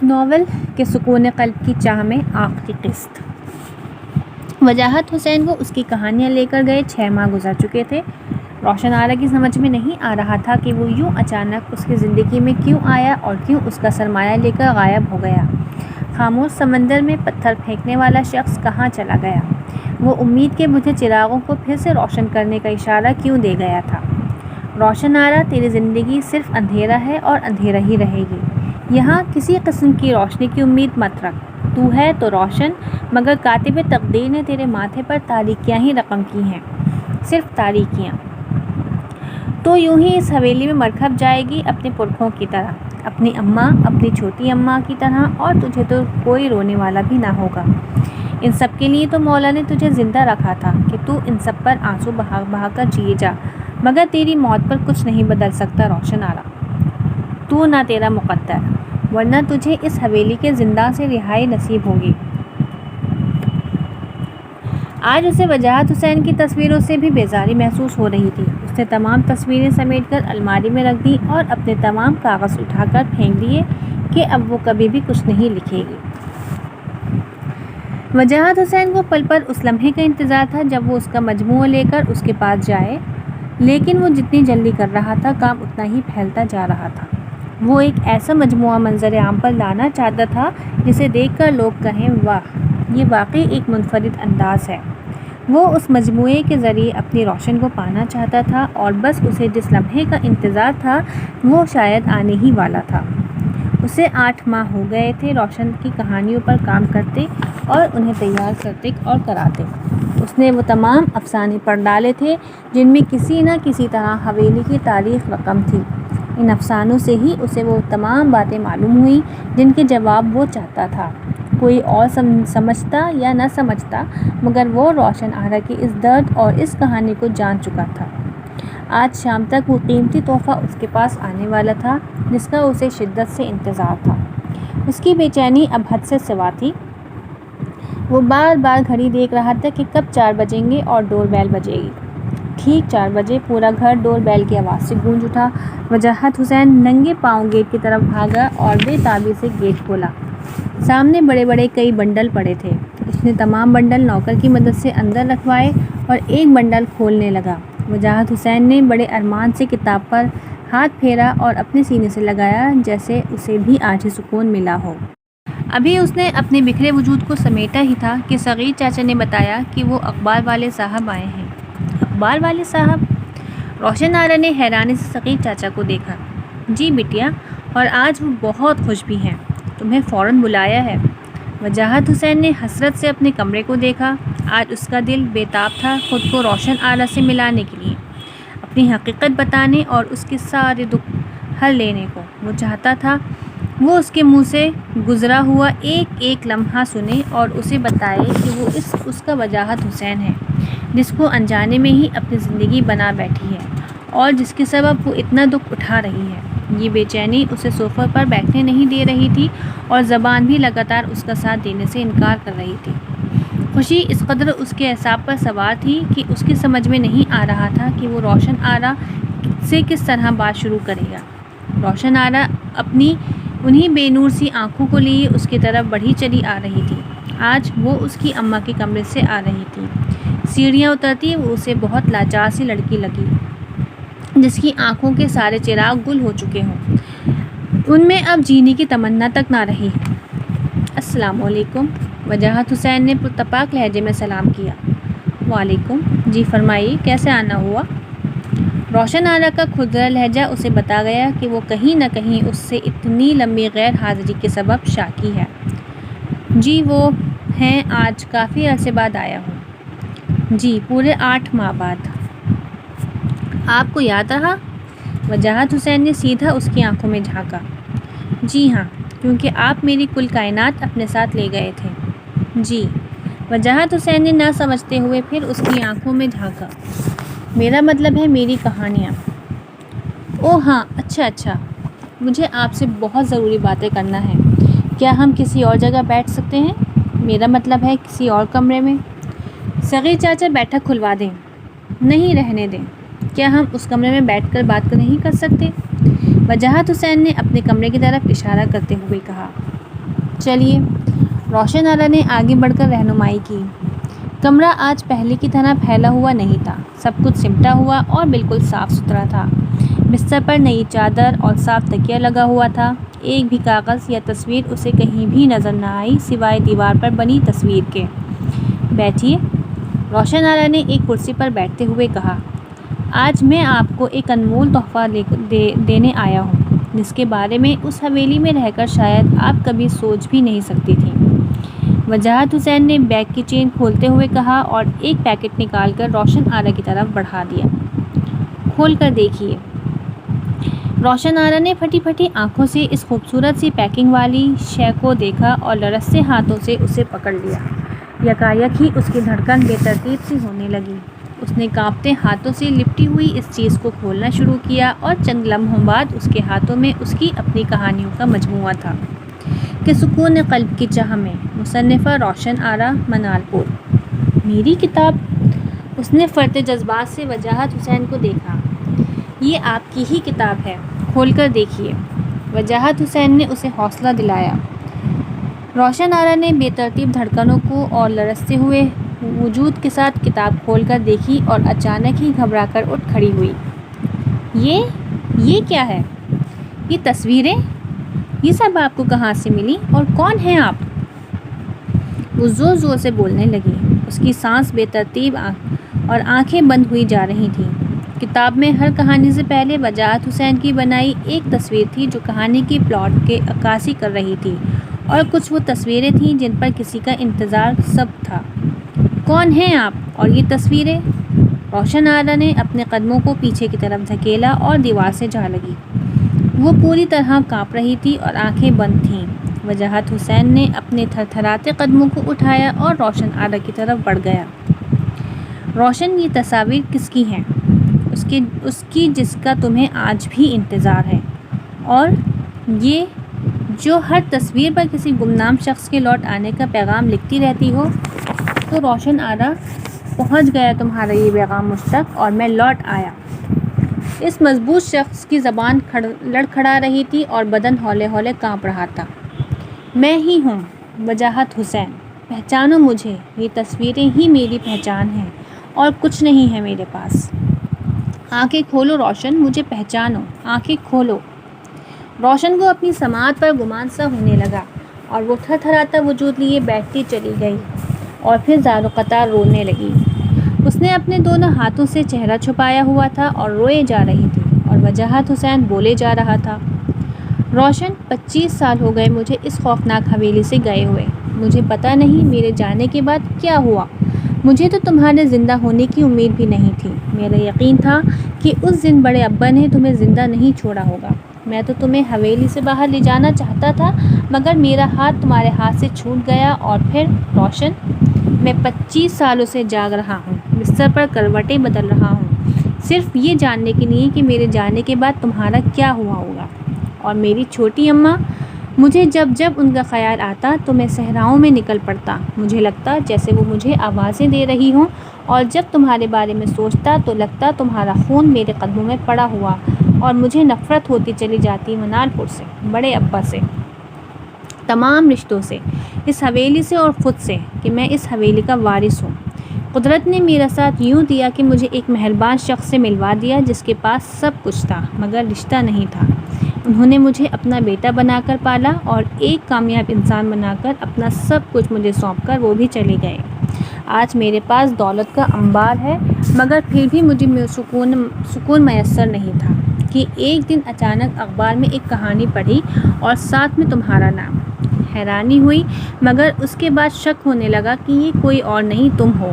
Novel کے سکون قلب کی چاہ میں آخری قسط۔ وجاہت حسین کو اس کی کہانیاں لے کر گئے 6 ماہ گزر چکے تھے۔ روشن آرا کی سمجھ میں نہیں آ رہا تھا کہ وہ یوں اچانک اس کی زندگی میں کیوں آیا اور کیوں اس کا سرمایہ لے کر غائب ہو گیا۔ خاموش سمندر میں پتھر پھینکنے والا شخص کہاں چلا گیا؟ وہ امید کے بجھے چراغوں کو پھر سے روشن کرنے کا اشارہ کیوں دے گیا تھا؟ روشن آرا، تیری زندگی صرف اندھیرا ہے اور اندھیرا ہی رہے گی۔ یہاں کسی قسم کی روشنی کی امید مت رکھ۔ تو ہے تو روشن، مگر کاتب تقدیر نے تیرے ماتھے پر تاریکیاں ہی رقم کی ہیں، صرف تاریکیاں۔ تو یوں ہی اس حویلی میں مرکھب جائے گی اپنے پرکھوں کی طرح، اپنی اماں، اپنی چھوٹی اماں کی طرح، اور تجھے تو کوئی رونے والا بھی نہ ہوگا۔ ان سب کے لیے تو مولا نے تجھے زندہ رکھا تھا کہ تو ان سب پر آنسو بہا بہا کر جیے جا، مگر تیری موت پر کچھ نہیں بدل سکتا روشن آرا، تو نہ تیرا مقدر، ورنہ تجھے اس حویلی کے زنداں سے رہائی نصیب ہوگی۔ آج اسے وجاہت حسین کی تصویروں سے بھی بیزاری محسوس ہو رہی تھی۔ اس نے تمام تصویریں سمیٹ کر الماری میں رکھ دی اور اپنے تمام کاغذ اٹھا کر پھینک دیے کہ اب وہ کبھی بھی کچھ نہیں لکھے گی۔ وجاہت حسین کو پل پل اس لمحے کا انتظار تھا جب وہ اس کا مجموعہ لے کر اس کے پاس جائے، لیکن وہ جتنی جلدی کر رہا تھا کام اتنا ہی پھیلتا جا رہا تھا۔ وہ ایک ایسا مجموعہ منظر عام پر لانا چاہتا تھا جسے دیکھ کر لوگ کہیں، واہ، یہ واقعی ایک منفرد انداز ہے۔ وہ اس مجموعے کے ذریعے اپنی روشن کو پانا چاہتا تھا، اور بس اسے جس لمحے کا انتظار تھا وہ شاید آنے ہی والا تھا۔ اسے 8 ماہ ہو گئے تھے روشن کی کہانیوں پر کام کرتے اور انہیں تیار کرتے اور کراتے۔ اس نے وہ تمام افسانے پڑھ ڈالے تھے جن میں کسی نہ کسی طرح حویلی کی تاریخ رقم تھی۔ ان افسانوں سے ہی اسے وہ تمام باتیں معلوم ہوئیں جن کے جواب وہ چاہتا تھا۔ کوئی اور سمجھتا یا نہ سمجھتا، مگر وہ روشن آرا کے اس درد اور اس کہانی کو جان چکا تھا۔ آج شام تک وہ قیمتی تحفہ اس کے پاس آنے والا تھا جس کا اسے شدت سے انتظار تھا۔ اس کی بے چینی اب حد سے سوا تھی۔ وہ بار بار گھڑی دیکھ رہا تھا کہ کب 4 بجیں گے اور ڈور بیل بجے گی۔ ٹھیک 4 بجے پورا گھر ڈور بیل کی آواز سے گونج اٹھا۔ وجاہت حسین ننگے پاؤں گیٹ کی طرف بھاگا اور بے تابی سے گیٹ کھولا۔ سامنے بڑے بڑے کئی بنڈل پڑے تھے۔ اس نے تمام بنڈل نوکر کی مدد سے اندر رکھوائے اور ایک بنڈل کھولنے لگا۔ وجاہت حسین نے بڑے ارمان سے کتاب پر ہاتھ پھیرا اور اپنے سینے سے لگایا جیسے اسے بھی آج ہی سکون ملا ہو۔ ابھی اس نے اپنے بکھرے وجود کو سمیٹا ہی تھا کہ صغیر چاچا نے بتایا کہ وہ اقبال والے صاحب آئے ہیں۔ اقبال والے صاحب؟ روشن آرا نے حیرانی سے صغیر چاچا کو دیکھا۔ جی بٹیا، اور آج وہ بہت خوش بھی ہیں، تمہیں فوراً بلایا ہے۔ وجاہت حسین نے حسرت سے اپنے کمرے کو دیکھا۔ آج اس کا دل بے تاب تھا خود کو روشن آرا سے ملانے کے لیے، اپنی حقیقت بتانے اور اس کے سارے دکھ ہر لینے کو۔ وہ چاہتا تھا وہ اس کے منہ سے گزرا ہوا ایک ایک لمحہ سنے اور اسے بتائے کہ وہ اس کا وجاہت حسین ہے جس کو انجانے میں ہی اپنی زندگی بنا بیٹھی ہے اور جس کے سبب وہ اتنا دکھ اٹھا رہی ہے۔ یہ بے چینی اسے صوفے پر بیٹھنے نہیں دے رہی تھی اور زبان بھی لگاتار اس کا ساتھ دینے سے انکار کر رہی تھی۔ خوشی اس قدر اس کے اعصاب پر سوار تھی کہ اس کی سمجھ میں نہیں آ رہا تھا کہ وہ روشن آرا سے کس طرح بات شروع کرے گا۔ روشن آرا اپنی انہی بے نور سی آنکھوں کو لیے اس کی طرف بڑھی چلی آ رہی تھی۔ آج وہ اس کی اماں کے کمرے سے آ رہی تھی۔ سیڑھیاں اترتی وہ اسے بہت لاچار سی لڑکی لگی جس کی آنکھوں کے سارے چراغ گل ہو چکے ہوں، ان میں اب جینے کی تمنا تک نہ رہی۔ السلام علیکم، وجاہت حسین نے پرتپاک لہجے میں سلام کیا۔ وعلیکم، جی فرمائیے، کیسے آنا ہوا؟ روشن آرا کا کھردرا لہجہ اسے بتا گیا کہ وہ کہیں نہ کہیں اس سے اتنی لمبی غیر حاضری کے سبب شاکی ہے۔ جی وہ ہیں، آج کافی عرصے بعد آیا ہوں۔ جی پورے 8 ماہ بعد۔ آپ کو یاد رہا؟ وجاہت حسین نے سیدھا اس کی آنکھوں میں جھانکا۔ جی ہاں، کیونکہ آپ میری کل کائنات اپنے ساتھ لے گئے تھے۔ جی، وجاہت حسین نے نہ سمجھتے ہوئے پھر اس کی آنکھوں میں جھانکا۔ میرا مطلب ہے میری کہانیاں۔ اوہ ہاں، اچھا، مجھے آپ سے بہت ضروری باتیں کرنا ہے۔ کیا ہم کسی اور جگہ بیٹھ سکتے ہیں؟ میرا مطلب ہے کسی اور کمرے میں۔ صغیر چاچا بیٹھک کھلوا دیں؟ نہیں، رہنے دیں۔ کیا ہم اس کمرے میں بیٹھ کر بات نہیں کر سکتے؟ وجاہت حسین نے اپنے کمرے کی طرف اشارہ کرتے ہوئے کہا۔ چلیے، روشن آرا نے آگے بڑھ کر رہنمائی کی۔ کمرہ آج پہلے کی طرح پھیلا ہوا نہیں تھا، سب کچھ سمٹا ہوا اور بالکل صاف ستھرا تھا۔ بستر پر نئی چادر اور صاف تکیہ لگا ہوا تھا۔ ایک بھی کاغذ یا تصویر اسے کہیں بھی نظر نہ آئی سوائے دیوار پر بنی تصویر کے۔ بیٹھیے، روشن آرا نے ایک کرسی پر بیٹھتے ہوئے کہا۔ آج میں آپ کو ایک انمول تحفہ دینے آیا ہوں، جس کے بارے میں اس حویلی میں رہ کر شاید آپ کبھی سوچ بھی نہیں سکتی تھیں۔ وجاہت حسین نے بیگ کی چین کھولتے ہوئے کہا اور ایک پیکٹ نکال کر روشن آرا کی طرف بڑھا دیا۔ کھول کر دیکھیے۔ روشن آرا نے پھٹی پھٹی آنکھوں سے اس خوبصورت سی پیکنگ والی شے کو دیکھا اور لرزتے ہاتھوں سے اسے پکڑ لیا۔ یکایک ہی اس کی دھڑکن بے ترتیب سی ہونے لگی۔ اس نے کانپتے ہاتھوں سے لپٹی ہوئی اس چیز کو کھولنا شروع کیا اور چند لمحوں بعد اس کے ہاتھوں میں اس کی اپنی کہانیوں کا مجموعہ تھا کہ سکون قلب کی چاہ میں، مصنفہ روشن آرا، منال پور۔ میری کتاب؟ اس نے فرط جذبات سے وجاہت حسین کو دیکھا۔ یہ آپ کی ہی کتاب ہے، کھول کر دیکھیے۔ وجاہت حسین نے اسے حوصلہ دلایا۔ روشن آرا نے بے ترتیب دھڑکنوں کو اور لرزتے ہوئے وجود کے ساتھ کتاب کھول کر دیکھی اور اچانک ہی گھبرا کر اٹھ کھڑی ہوئی۔ یہ کیا ہے؟ یہ تصویریں؟ یہ سب آپ کو کہاں سے ملی اور کون ہیں آپ؟ وہ زور زور سے بولنے لگی۔ اس کی سانس بے ترتیب اور آنکھیں بند ہوئی جا رہی تھیں۔ کتاب میں ہر کہانی سے پہلے وجاہت حسین کی بنائی ایک تصویر تھی جو کہانی کی پلاٹ کی عکاسی کر رہی تھی، اور کچھ وہ تصویریں تھیں جن پر کسی کا انتظار سب تھا۔ کون ہیں آپ اور یہ تصویریں؟ روشن آرا نے اپنے قدموں کو پیچھے کی طرف دھکیلا اور دیوار سے جا لگی۔ وہ پوری طرح کانپ رہی تھی اور آنکھیں بند تھیں۔ وجاہت حسین نے اپنے تھرتھراتے قدموں کو اٹھایا اور روشن آرا کی طرف بڑھ گیا۔ روشن، یہ تصاویر کس کی ہیں؟ اس کی جس کا تمہیں آج بھی انتظار ہے، اور یہ جو ہر تصویر پر کسی گمنام شخص کے لوٹ آنے کا پیغام لکھتی رہتی ہو۔ تو روشن آرا، پہنچ گیا تمہارا یہ پیغام مجھ تک اور میں لوٹ آیا۔ اس مضبوط شخص کی زبان لڑکھڑا رہی تھی اور بدن ہولے ہولے کانپ رہا تھا۔ میں ہی ہوں، وجاہت حسین، پہچانو مجھے، یہ تصویریں ہی میری پہچان ہیں اور کچھ نہیں ہے میرے پاس۔ آنکھیں کھولو روشن، مجھے پہچانو، آنکھیں کھولو۔ روشن کو اپنی سماعت پر گمان سا ہونے لگا اور وہ تھرتھراتا وجود لیے بیٹھتی چلی گئی اور پھر زار و قطار رونے لگی۔ اس نے اپنے دونوں ہاتھوں سے چہرہ چھپایا ہوا تھا اور روئے جا رہی تھی، اور وجاہت حسین بولے جا رہا تھا۔ روشن، 25 سال ہو گئے مجھے اس خوفناک حویلی سے گئے ہوئے۔ مجھے پتہ نہیں میرے جانے کے بعد کیا ہوا۔ مجھے تو تمہارے زندہ ہونے کی امید بھی نہیں تھی۔ میرا یقین تھا کہ اس دن بڑے ابا نے تمہیں زندہ نہیں چھوڑا ہوگا۔ میں تو تمہیں حویلی سے باہر لے جانا چاہتا تھا، مگر میرا ہاتھ تمہارے ہاتھ سے چھوٹ گیا۔ اور پھر روشن، میں 25 سالوں سے جاگ رہا ہوں، بستر پر کروٹیں بدل رہا ہوں، صرف یہ جاننے کے لیے کہ میرے جانے کے بعد تمہارا کیا ہوا ہوگا۔ اور میری چھوٹی اماں، مجھے جب ان کا خیال آتا تو میں صحراؤں میں نکل پڑتا۔ مجھے لگتا جیسے وہ مجھے آوازیں دے رہی ہوں، اور جب تمہارے بارے میں سوچتا تو لگتا تمہارا خون میرے قدموں میں پڑا ہوا، اور مجھے نفرت ہوتی چلی جاتی منال پور سے، بڑے ابا سے، تمام رشتوں سے، اس حویلی سے اور خود سے، کہ میں اس حویلی کا وارث ہوں۔ قدرت نے میرا ساتھ یوں دیا کہ مجھے ایک مہربان شخص سے ملوا دیا جس کے پاس سب کچھ تھا مگر رشتہ نہیں تھا۔ انہوں نے مجھے اپنا بیٹا بنا کر پالا اور ایک کامیاب انسان بنا کر اپنا سب کچھ مجھے سونپ کر وہ بھی چلے گئے۔ آج میرے پاس دولت کا انبار ہے، مگر پھر بھی مجھے سکون میسر نہیں تھا کہ ایک دن اچانک اخبار میں ایک کہانی پڑھی اور ساتھ میں تمہارا نام۔ حیرانی ہوئی، مگر اس کے بعد شک ہونے لگا کہ یہ کوئی اور نہیں تم ہو۔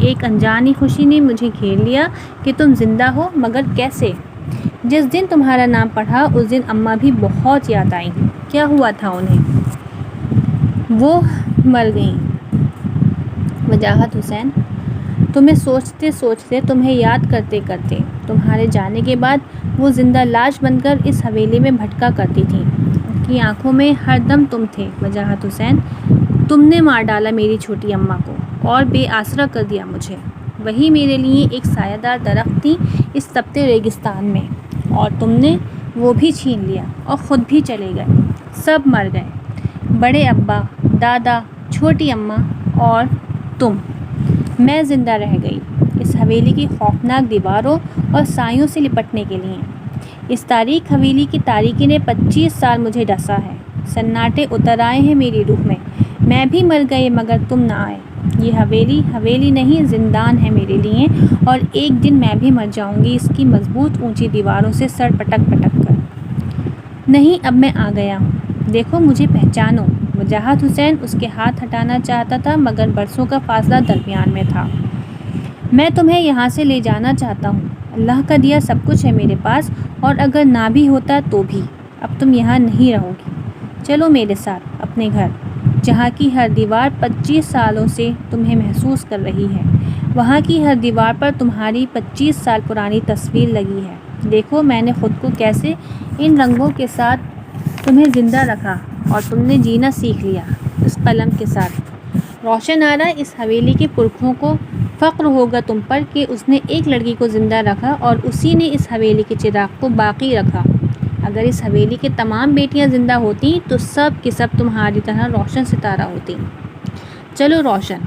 ایک انجانی خوشی نے مجھے گھیر لیا کہ تم زندہ ہو، مگر کیسے؟ جس دن تمہارا نام پڑھا اس دن اماں بھی بہت یاد آئیں۔ کیا ہوا تھا انہیں؟ وہ مر گئیں۔ وجاہت حسین، تمہیں سوچتے سوچتے، تمہیں یاد کرتے کرتے، تمہارے جانے کے بعد وہ زندہ لاش بن کر اس حویلی میں بھٹکا کرتی تھیں۔ ان کی آنکھوں میں ہر دم تم تھے وجاہت حسین۔ تم نے مار ڈالا میری چھوٹی اماں کو اور بے آسرا کر دیا مجھے۔ وہی میرے لیے ایک سایہ دار درخت تھی اس تپتے ریگستان میں، اور تم نے وہ بھی چھین لیا اور خود بھی چلے گئے۔ سب مر گئے۔ بڑے ابا، دادا، چھوٹی اماں اور تم۔ میں زندہ رہ گئی اس حویلی کی خوفناک دیواروں اور سایوں سے لپٹنے کے لیے۔ اس تاریک حویلی کی تاریکی نے 25 سال مجھے ڈسا ہے۔ سناٹے اتر آئے ہیں میری روح میں بھی مر گئی مگر تم نہ آئے۔ یہ حویلی نہیں زندان ہے میرے لیے، اور ایک دن میں بھی مر جاؤں گی اس کی مضبوط اونچی دیواروں سے سر پٹک پٹک کر۔ نہیں، اب میں آ گیا ہوں، دیکھو مجھے پہچانو۔ وجاہت حسین اس کے ہاتھ ہٹانا چاہتا تھا مگر برسوں کا فاصلہ درمیان میں تھا۔ میں تمہیں یہاں سے لے جانا چاہتا ہوں، اللہ کا دیا سب کچھ ہے میرے پاس، اور اگر نہ بھی ہوتا تو بھی اب تم یہاں نہیں رہو گی۔ چلو میرے ساتھ اپنے گھر، جہاں کی ہر دیوار 25 سالوں سے تمہیں محسوس کر رہی ہے۔ وہاں کی ہر دیوار پر تمہاری 25 سال پرانی تصویر لگی ہے۔ دیکھو میں نے خود کو کیسے ان رنگوں کے ساتھ تمہیں زندہ رکھا، اور تم نے جینا سیکھ لیا اس قلم کے ساتھ۔ روشن آرا، اس حویلی کے پرکھوں کو فخر ہوگا تم پر کہ اس نے ایک لڑکی کو زندہ رکھا اور اسی نے اس حویلی کے چراغ کو باقی رکھا۔ اگر اس حویلی کی تمام بیٹیاں زندہ ہوتیں تو سب کی سب تمہاری طرح روشن ستارہ ہوتیں۔ چلو روشن،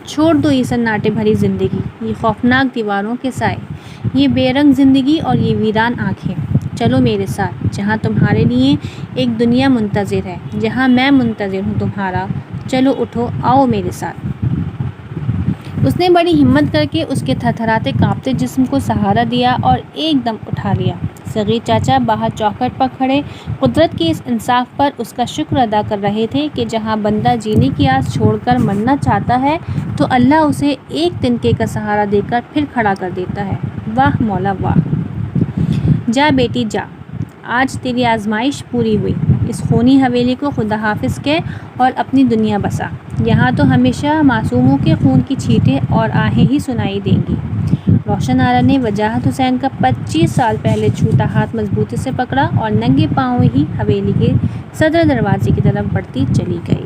چھوڑ دو یہ سناٹے بھری زندگی، یہ خوفناک دیواروں کے سائے، یہ بے رنگ زندگی اور یہ ویران آنکھیں۔ چلو میرے ساتھ، جہاں تمہارے لیے ایک دنیا منتظر ہے، جہاں میں منتظر ہوں تمہارا۔ چلو اٹھو، آؤ میرے ساتھ۔ اس نے بڑی ہمت کر کے اس کے تھرتھراتے کانپتے جسم کو سہارا دیا اور ایک دم اٹھا لیا۔ صغیر چاچا باہر چوکھٹ پر کھڑے قدرت کے اس انصاف پر اس کا شکر ادا کر رہے تھے کہ جہاں بندہ جینے کی آس چھوڑ کر مرنا چاہتا ہے تو اللہ اسے ایک تنکے کا سہارا دے کر پھر کھڑا کر دیتا ہے۔ واہ مولا واہ! جا بیٹی جا، آج تیری آزمائش پوری ہوئی۔ اس خونی حویلی کو خدا حافظ کہہ اور اپنی دنیا بسا۔ یہاں تو ہمیشہ معصوموں کے خون کی چھینٹیں اور آہیں ہی سنائی دیں گی۔ روشن آرا نے وجاہت حسین کا 25 سال پہلے چھوٹا ہاتھ مضبوطی سے پکڑا اور ننگے پاؤں ہی حویلی کے صدر دروازے کی طرف بڑھتی چلی گئی۔